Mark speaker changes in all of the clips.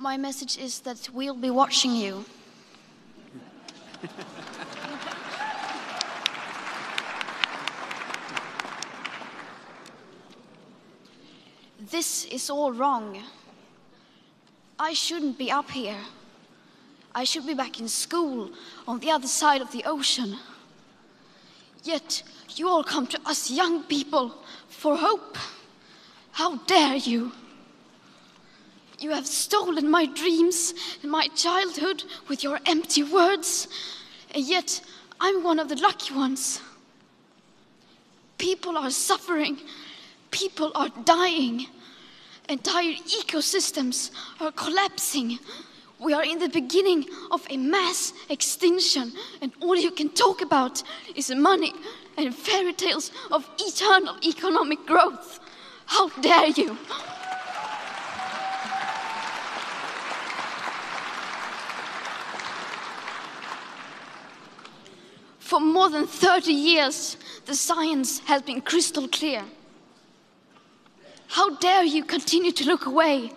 Speaker 1: My message is that we'll be watching you. This is all wrong. I shouldn't be up here. I should be back in school on the other side of the ocean. Yet you all come to us young people for hope. How dare you? You have stolen my dreams and my childhood with your empty words, and yet I'm one of the lucky ones. People are suffering. People are dying. Entire ecosystems are collapsing. We are in the beginning of a mass extinction, and all you can talk about is money and fairy tales of eternal economic growth. How dare you? For more than 30 years, the science has been crystal clear. How dare you continue to look away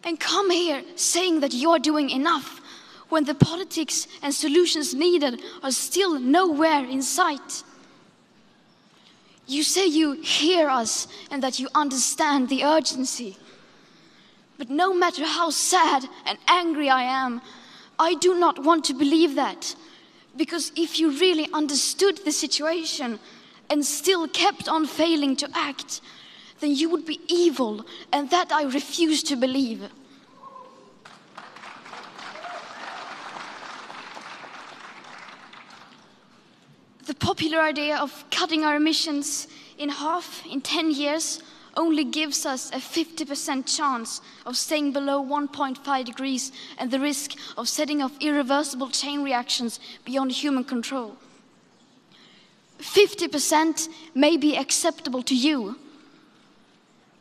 Speaker 1: and come here saying that you're doing enough when the politics and solutions needed are still nowhere in sight? You say you hear us and that you understand the urgency. But no matter how sad and angry I am, I do not want to believe that. Because if you really understood the situation and still kept on failing to act, then you would be evil, and that I refuse to believe. The popular idea of cutting our emissions in half in 10 years only gives us a 50% chance of staying below 1.5 degrees and the risk of setting off irreversible chain reactions beyond human control. 50% may be acceptable to you,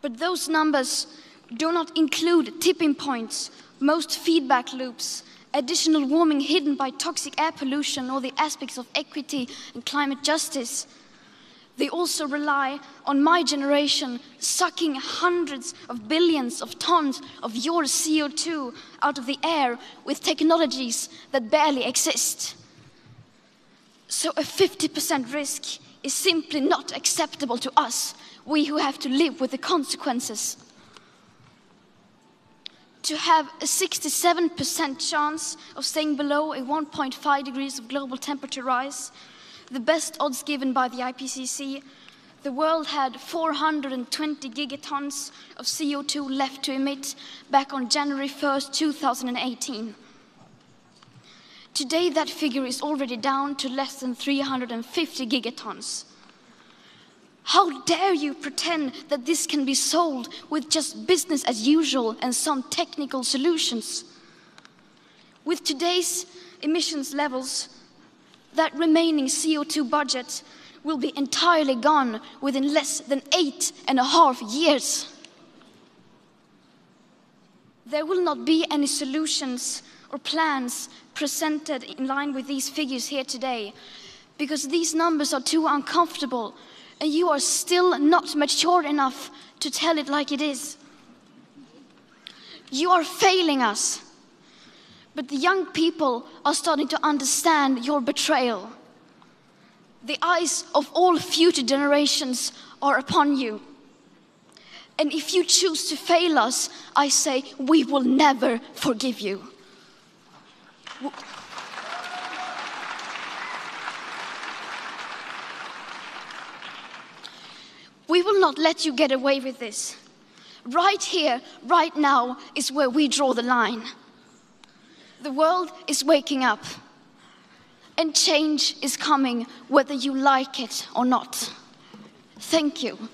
Speaker 1: but those numbers do not include tipping points, most feedback loops, additional warming hidden by toxic air pollution, or the aspects of equity and climate justice. They also rely on my generation sucking hundreds of billions of tons of your CO2 out of the air with technologies that barely exist. So a 50% risk is simply not acceptable to us, we who have to live with the consequences. To have a 67% chance of staying below a 1.5 degrees of global temperature rise, the best odds given by the IPCC, the world had 420 gigatons of CO2 left to emit back on January 1st, 2018. Today, that figure is already down to less than 350 gigatons. How dare you pretend that this can be solved with just business as usual and some technical solutions? With today's emissions levels, that remaining CO2 budget will be entirely gone within less than 8.5 years. There will not be any solutions or plans presented in line with these figures here today, because these numbers are too uncomfortable and you are still not mature enough to tell it like it is. You are failing us. But the young people are starting to understand your betrayal. The eyes of all future generations are upon you. And if you choose to fail us, I say we will never forgive you. We will not let you get away with this. Right here, right now, is where we draw the line. The world is waking up, and change is coming whether you like it or not. Thank you.